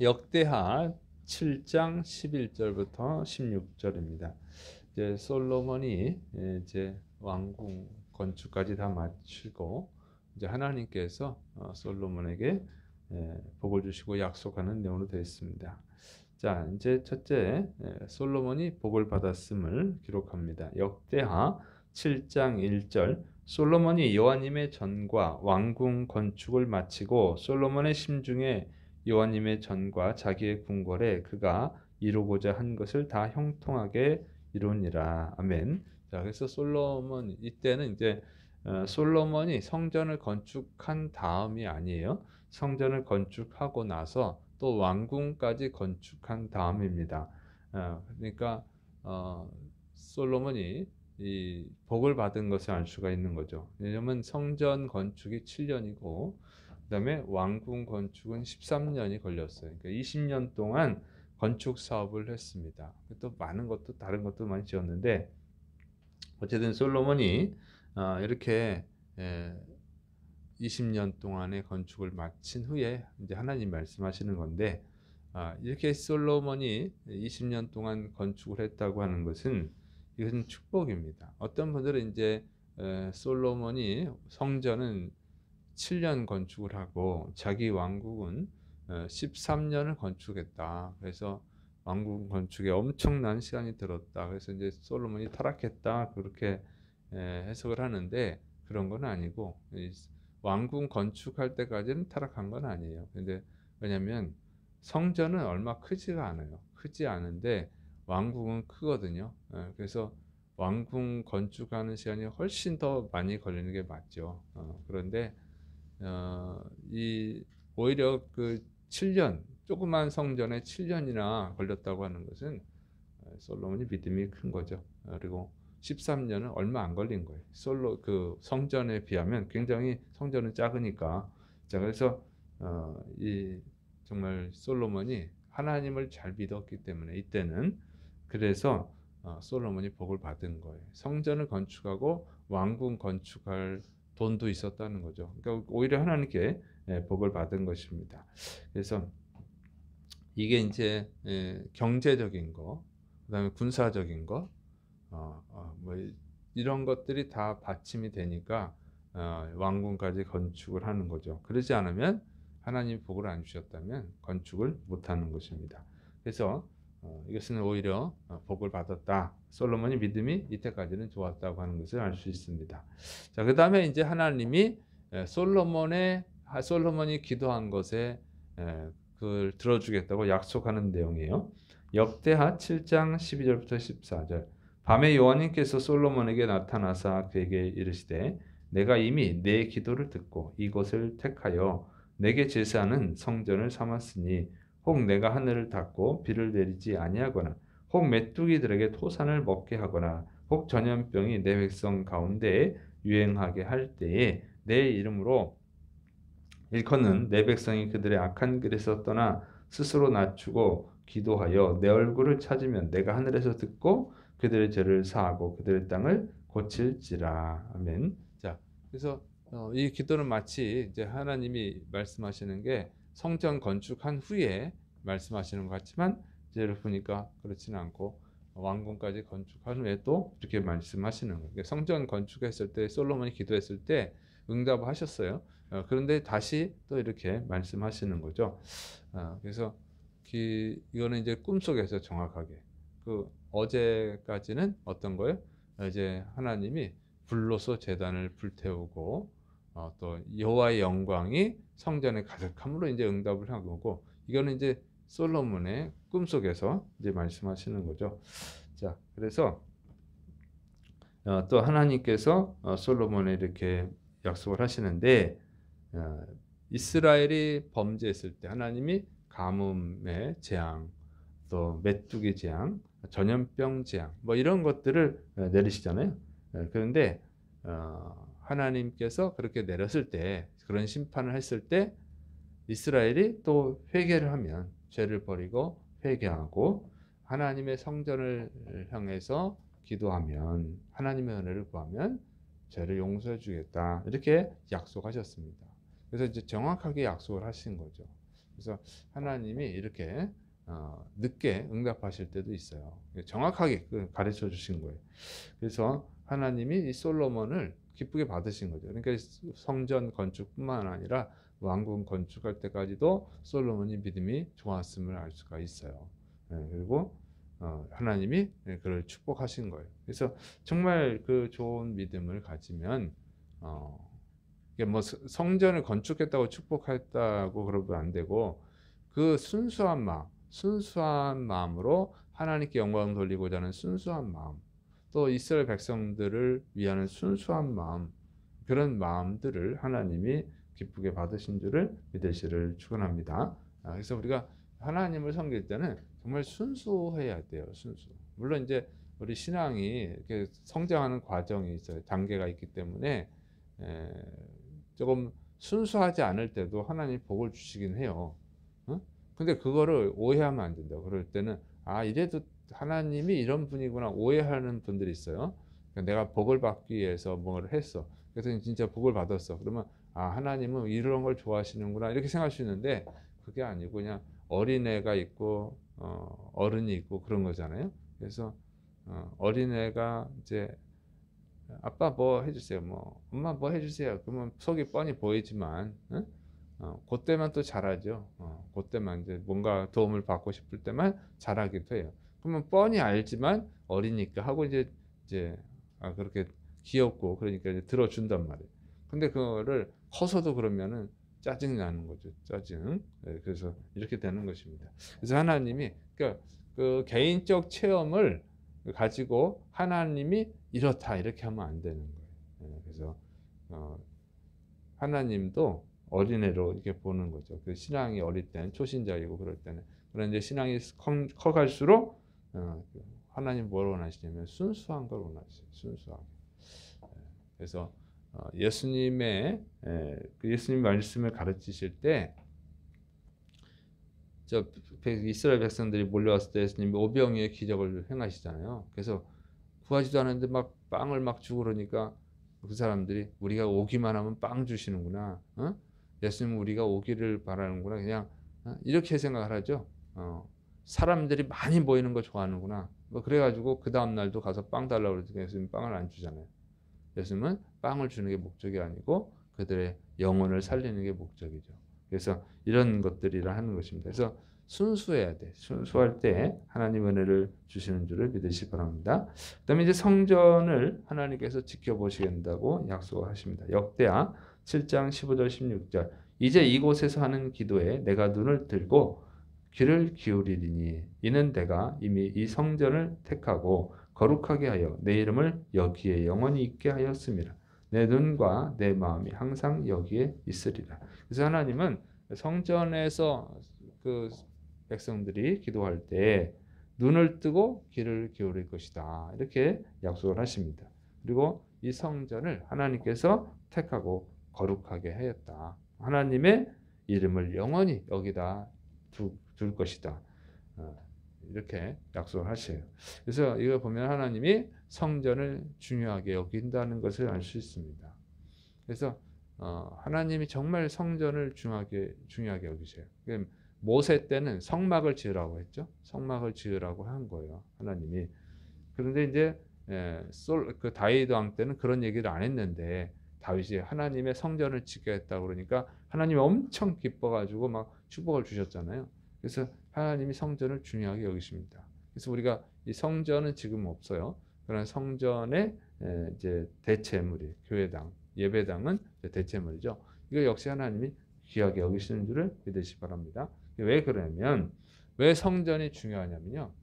역대하 7장 11절부터 16절입니다. 이제 솔로몬이 이제 왕궁 건축까지 다 마치고 이제 하나님께서 솔로몬에게 복을 주시고 약속하는 내용으로 되어 있습니다. 자, 이제 첫째, 솔로몬이 복을 받았음을 기록합니다. 역대하 7장 1절, 솔로몬이 여호와님의 전과 왕궁 건축을 마치고 솔로몬의 심중에 여호와님의 전과 자기의 궁궐에 그가 이루고자 한 것을 다 형통하게 이루니라. 아멘. 자, 그래서 솔로몬 이때는 이제 솔로몬이 성전을 건축한 다음이 아니에요. 성전을 건축하고 나서 또 왕궁까지 건축한 다음입니다. 그러니까 솔로몬이 이 복을 받은 것을 알 수가 있는 거죠. 왜냐하면 성전 건축이 7년이고 그다음에 왕궁 건축은 13년이 걸렸어요. 그러니까 20년 동안 건축 사업을 했습니다. 또 많은 것도 다른 것도 많이 지었는데 어쨌든 솔로몬이 이렇게 20년 동안의 건축을 마친 후에 이제 하나님 말씀하시는 건데 이렇게 솔로몬이 20년 동안 건축을 했다고 하는 것은 이것은 축복입니다. 어떤 분들은 이제 솔로몬이 성전은 7년 건축을 하고 자기 왕국은 13년을 건축했다. 그래서 왕국 건축에 엄청난 시간이 들었다. 그래서 이제 솔로몬이 타락했다. 그렇게 해석을 하는데 그런 건 아니고 왕궁 건축할 때까지는 타락한 건 아니에요. 근데 왜냐면 성전은 얼마 크지가 않아요. 크지 않은데 왕궁은 크거든요. 그래서 왕궁 건축하는 시간이 훨씬 더 많이 걸리는 게 맞죠. 그런데 이 오히려 그 7년 조그만 성전에 7년이나 걸렸다고 하는 것은 솔로몬이 믿음이 큰 거죠. 그리고 13년은 얼마 안 걸린 거예요. 그 성전에 비하면 굉장히 성전은 작으니까. 자, 그래서 이 정말 솔로몬이 하나님을 잘 믿었기 때문에 이때는 그래서 솔로몬이 복을 받은 거예요. 성전을 건축하고 왕궁 건축할 돈도 있었다는 거죠. 그러니까 오히려 하나님께 복을 받은 것입니다. 그래서 이게 이제 경제적인 거, 그다음에 군사적인 거, 뭐 이런 것들이 다 받침이 되니까 왕궁까지 건축을 하는 거죠. 그러지 않으면 하나님 복을 안 주셨다면 건축을 못 하는 것입니다. 그래서 이것은 오히려 복을 받았다. 솔로몬이 믿음이 이때까지는 좋았다고 하는 것을 알 수 있습니다. 자, 그다음에 이제 하나님이 솔로몬이 기도한 것에 그걸 들어주겠다고 약속하는 내용이에요. 역대하 7장 12절부터 14절. 밤에 여호와님께서 솔로몬에게 나타나사 그에게 이르시되 내가 이미 내 기도를 듣고 이곳을 택하여 내게 제사하는 성전을 삼았으니 혹 내가 하늘을 닫고 비를 내리지 아니하거나 혹 메뚜기들에게 토산을 먹게 하거나 혹 전염병이 내 백성 가운데에 유행하게 할 때에 내 이름으로 일컫는 내 백성이 그들의 악한 길에서 떠나 스스로 낮추고 기도하여 내 얼굴을 찾으면 내가 하늘에서 듣고 그들의 죄를 사하고 그들의 땅을 고칠지라. 아멘. 자, 그래서 이 기도는 마치 이제 하나님이 말씀하시는 게 성전 건축한 후에 말씀하시는 것 같지만 이제 보니까 그렇지는 않고 왕궁까지 건축한 후에 또 이렇게 말씀하시는 거예요. 그러니까 성전 건축했을 때 솔로몬이 기도했을 때 응답하셨어요. 그런데 다시 또 이렇게 말씀하시는 거죠. 그래서 이거는 이제 꿈속에서 정확하게 그 어제까지는 어떤 거예요? 이제 하나님이 불로서 제단을 불태우고 또 여호와의 영광이 성전에 가득함으로 이제 응답을 한 거고 이거는 이제 솔로몬의 꿈속에서 이제 말씀하시는 거죠. 자, 그래서 또 하나님께서 솔로몬에 이렇게 약속을 하시는데 이스라엘이 범죄했을 때 하나님이 가뭄의 재앙, 또 메뚜기 재앙, 전염병 재앙, 뭐 이런 것들을 내리시잖아요. 그런데 하나님께서 그렇게 내렸을 때, 그런 심판을 했을 때 이스라엘이 또 회개를 하면 죄를 버리고 회개하고 하나님의 성전을 향해서 기도하면 하나님의 은혜를 구하면 죄를 용서해 주겠다. 이렇게 약속하셨습니다. 그래서 이제 정확하게 약속을 하신 거죠. 그래서 하나님이 이렇게 늦게 응답하실 때도 있어요. 정확하게 가르쳐 주신 거예요. 그래서 하나님이 이 솔로몬을 기쁘게 받으신 거죠. 그러니까 성전 건축뿐만 아니라 왕궁 건축할 때까지도 솔로몬이 믿음이 좋았음을 알 수가 있어요. 그리고 하나님이 그를 축복하신 거예요. 그래서 정말 그 좋은 믿음을 가지면 이게 뭐 성전을 건축했다고 축복했다고 그러면 안 되고 그 순수한 마음으로 하나님께 영광 돌리고자 하는 순수한 마음, 또 이스라엘 백성들을 위하는 순수한 마음, 그런 마음들을 하나님이 기쁘게 받으신 줄을 믿으시를 축원합니다. 그래서 우리가 하나님을 섬길 때는 정말 순수해야 돼요. 순수. 물론 이제 우리 신앙이 이렇게 성장하는 과정이 있어요. 단계가 있기 때문에 조금 순수하지 않을 때도 하나님 복을 주시긴 해요. 근데 그거를 오해하면 안 된다. 그럴 때는 이래도 하나님이 이런 분이구나 오해하는 분들이 있어요. 그러니까 내가 복을 받기 위해서 뭘 했어. 그래서 진짜 복을 받았어. 그러면 하나님은 이런 걸 좋아하시는구나 이렇게 생각할 수 있는데 그게 아니고 그냥 어린애가 있고 어른이 있고 그런 거잖아요. 그래서 어린애가 이제 아빠 뭐 해주세요. 뭐 엄마 뭐 해주세요. 그러면 속이 뻔히 보이지만 그때만 또 잘하죠. 그때만 이제 뭔가 도움을 받고 싶을 때만 잘하기도 해요. 그러면 뻔히 알지만 어리니까 하고 이제 그렇게 귀엽고 그러니까 이제 들어준단 말이에요. 근데 그거를 커서도 그러면은 짜증 나는 거죠. 짜증. 그래서 이렇게 되는 것입니다. 그래서 하나님이 그러니까 그 개인적 체험을 가지고 하나님이 이렇다 이렇게 하면 안 되는 거예요. 그래서 하나님도 어린애로 이렇게 보는 거죠. 그 신앙이 어릴 때는 초신자이고 그럴 때는. 그런데 이제 신앙이 커갈수록 하나님 뭘 원하시냐면 순수한 걸 원하시죠. 순수하게. 그래서 예수님의 그 예수님 말씀을 가르치실 때 이스라엘 백성들이 몰려왔을 때 예수님이 오병이의 기적을 행하시잖아요. 그래서 구하지도 않았는데 막 빵을 막 주고 그러니까 그 사람들이 우리가 오기만 하면 빵 주시는구나. 예수님은 우리가 오기를 바라는구나. 그냥 이렇게 생각을 하죠. 사람들이 많이 모이는 거 좋아하는구나. 뭐 그래가지고 그 다음 날도 가서 빵 달라고 그러니까 예수님 빵을 안 주잖아요. 예수님은 빵을 주는 게 목적이 아니고 그들의 영혼을 살리는 게 목적이죠. 그래서 이런 것들이라 하는 것입니다. 그래서 순수해야 돼. 순수할 때 하나님 은혜를 주시는 줄을 믿으시 바랍니다. 그다음에 이제 성전을 하나님께서 지켜보시겠다고 약속하십니다. 역대하 7장 15절 16절. 이제 이곳에서 하는 기도에 내가 눈을 들고 귀를 기울이리니 이는 내가 이미 이 성전을 택하고 거룩하게 하여 내 이름을 여기에 영원히 있게 하였습니다. 내 눈과 내 마음이 항상 여기에 있으리라. 그래서 하나님은 성전에서 그 백성들이 기도할 때 눈을 뜨고 귀를 기울일 것이다. 이렇게 약속을 하십니다. 그리고 이 성전을 하나님께서 택하고 거룩하게 하였다. 하나님의 이름을 영원히 여기다 둘 것이다. 이렇게 약속을 하셔요. 그래서 이걸 보면 하나님이 성전을 중요하게 여긴다는 것을 알 수 있습니다. 그래서 하나님이 정말 성전을 중요하게 여기세요. 모세 때는 성막을 지으라고 했죠. 성막을 지으라고 한 거예요. 하나님이. 그런데 이제 그 다윗 왕 때는 그런 얘기를 안 했는데 다윗이 하나님의 성전을 짓겠다 그러니까 하나님이 엄청 기뻐가지고 막 축복을 주셨잖아요. 그래서 하나님이 성전을 중요하게 여기십니다. 그래서 우리가 이 성전은 지금 없어요. 그런 성전의 이제 대체물이 교회당, 예배당은 대체물이죠. 이거 역시 하나님이 귀하게 여기시는 줄을 믿으시 바랍니다. 왜 그러냐면 왜 성전이 중요하냐면요.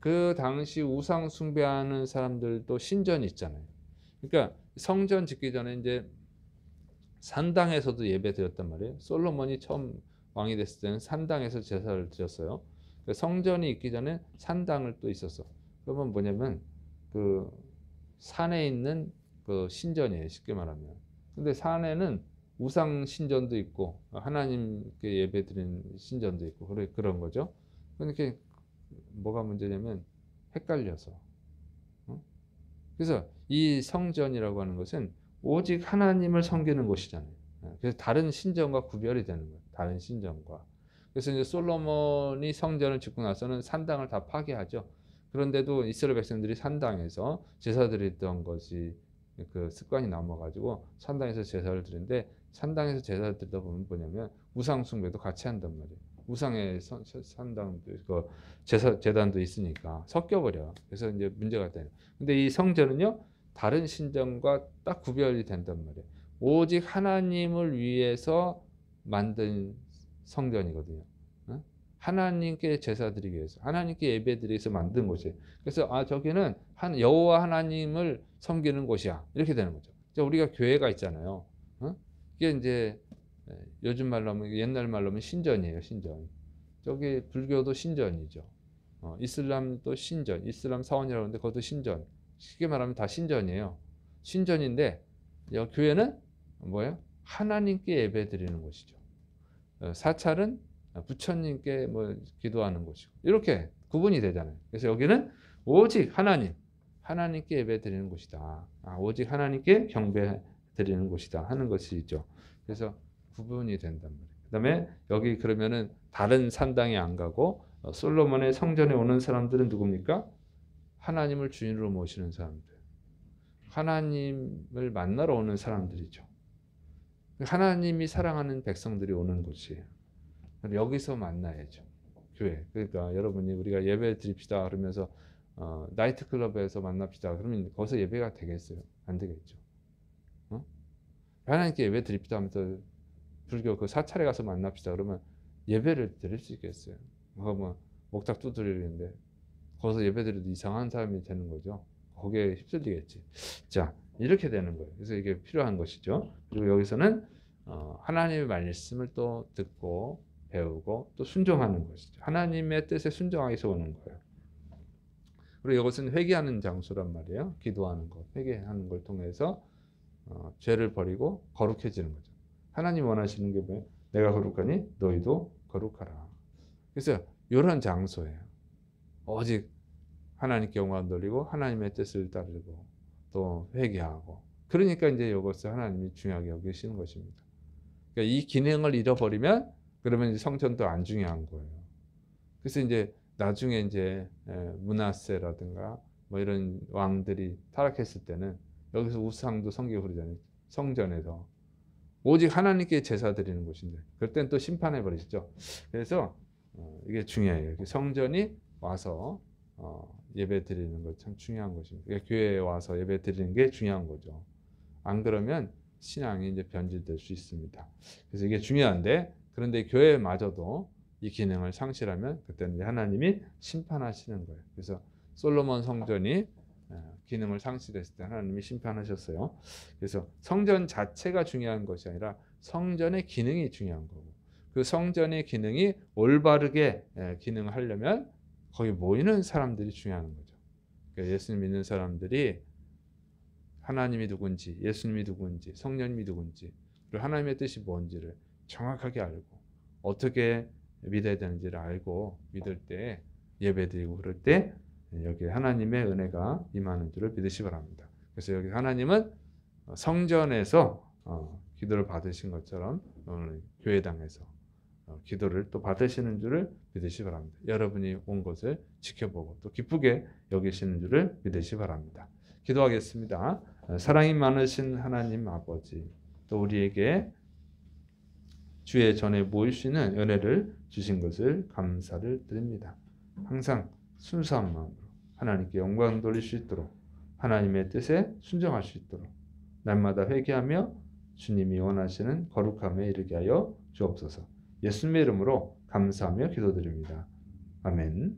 그 당시 우상 숭배하는 사람들도 신전이 있잖아요. 그러니까 성전 짓기 전에 이제 산당에서도 예배 드렸단 말이에요. 솔로몬이 처음 왕이 됐을 때는 산당에서 제사를 드렸어요. 성전이 있기 전에 산당을 또 있었어. 그러면 뭐냐면 그 산에 있는 그 신전이에요. 쉽게 말하면. 근데 산에는 우상 신전도 있고 하나님께 예배 드리는 신전도 있고 그런 거죠. 그러니까 뭐가 문제냐면 헷갈려서. 그래서 이 성전이라고 하는 것은 오직 하나님을 섬기는 곳이잖아요. 그래서 다른 신전과 구별이 되는 거예요. 다른 신전과. 그래서 이제 솔로몬이 성전을 짓고 나서는 산당을 다 파괴하죠. 그런데도 이스라엘 백성들이 산당에서 제사 드리던 것이 그 습관이 남아가지고 산당에서 제사를 드리는데, 산당에서 제사를 드리다 보면 뭐냐면 우상 숭배도 같이 한단 말이에요. 우상의 산당도 그 제단도 있으니까 섞여버려. 그래서 이제 문제가 돼요. 근데 이 성전은요, 다른 신전과 딱 구별이 된단 말이에요. 오직 하나님을 위해서 만든 성전이거든요. 하나님께 제사드리기 위해서, 하나님께 예배드리기 위해서 만든 곳이에요. 그래서 저기는 여호와 하나님을 섬기는 곳이야, 이렇게 되는 거죠. 우리가 교회가 있잖아요. 이게 이제 요즘 말로 하면, 옛날 말로 하면 신전이에요. 신전. 저기 불교도 신전이죠. 이슬람도 신전, 이슬람 사원이라고 하는데 그것도 신전. 쉽게 말하면 다 신전이에요. 신전인데 교회는 뭐예요? 하나님께 예배드리는 곳이죠. 사찰은 부처님께 기도하는 곳이고, 이렇게 구분이 되잖아요. 그래서 여기는 오직 하나님께 예배 드리는 곳이다. 오직 하나님께 경배 드리는 곳이다 하는 것이죠. 그래서 구분이 된단 말이에요. 그다음에 여기 그러면은 다른 산당에 안 가고 솔로몬의 성전에 오는 사람들은 누굽니까? 하나님을 주인으로 모시는 사람들. 하나님을 만나러 오는 사람들이죠. 하나님이 사랑하는 백성들이 오는 곳이에요. 여기서 만나야죠. 교회. 그러니까 여러분이 우리가 예배 드립시다 그러면서 나이트클럽에서 만납시다 그러면 거기서 예배가 되겠어요? 안 되겠죠. 하나님께 예배 드립시다 하면서 불교 그 사찰에 가서 만납시다 그러면 예배를 드릴 수 있겠어요? 목탁 두드리는데 거기서 예배 드려도 이상한 사람이 되는 거죠. 거기에 휩쓸리겠지. 자, 이렇게 되는 거예요. 그래서 이게 필요한 것이죠. 그리고 여기서는 하나님의 말씀을 또 듣고 배우고 또 순종하는 것이죠. 하나님의 뜻에 순종하기 위해서 오는 거예요. 그리고 이것은 회개하는 장소란 말이에요. 기도하는 것, 회개하는 걸 통해서 죄를 버리고 거룩해지는 거죠. 하나님 원하시는 게 뭐예요? 내가 거룩하니 너희도 거룩하라. 그래서 이런 장소예요. 오직 하나님께 영광 돌리고 하나님의 뜻을 따르고 또 회개하고. 그러니까 이제 이것을 하나님이 중요하게 여기시는 것입니다. 그러니까 이 기능을 잃어버리면 그러면 이제 성전도 안 중요한 거예요. 그래서 이제 나중에 이제 므낫세라든가 이런 왕들이 타락했을 때는 여기서 우상도 섬기고 그러잖아요. 성전에서 오직 하나님께 제사 드리는 곳인데 그럴 땐 또 심판해 버리시죠. 그래서 이게 중요해요. 성전이 와서 예배 드리는 것 참 중요한 것입니다. 그러니까 교회에 와서 예배 드리는 게 중요한 거죠. 안 그러면 신앙이 이제 변질될 수 있습니다. 그래서 이게 중요한데, 그런데 교회마저도 이 기능을 상실하면 그때는 하나님이 심판하시는 거예요. 그래서 솔로몬 성전이 기능을 상실했을 때 하나님이 심판하셨어요. 그래서 성전 자체가 중요한 것이 아니라 성전의 기능이 중요한 거고, 그 성전의 기능이 올바르게 기능하려면 거기 모이는 사람들이 중요한 거죠. 그러니까 예수님 믿는 사람들이 하나님이 누군지, 예수님이 누군지, 성령님이 누군지, 그리고 하나님의 뜻이 뭔지를 정확하게 알고 어떻게 믿어야 되는지를 알고 믿을 때 예배드리고 그럴 때 여기 하나님의 은혜가 임하는 줄을 믿으시 바랍니다. 그래서 여기 하나님은 성전에서 기도를 받으신 것처럼 오늘 교회당에서 기도를 또 받으시는 줄을 믿으시 바랍니다. 여러분이 온 것을 지켜보고 또 기쁘게 여기시는 줄을 믿으시 바랍니다. 기도하겠습니다. 사랑이 많으신 하나님 아버지, 또 우리에게 주의 전에 모일 수 있는 은혜를 주신 것을 감사를 드립니다. 항상 순수한 마음으로 하나님께 영광 돌릴 수 있도록, 하나님의 뜻에 순종할 수 있도록 날마다 회개하며 주님이 원하시는 거룩함에 이르게 하여 주옵소서. 예수님의 이름으로 감사하며 기도드립니다. 아멘.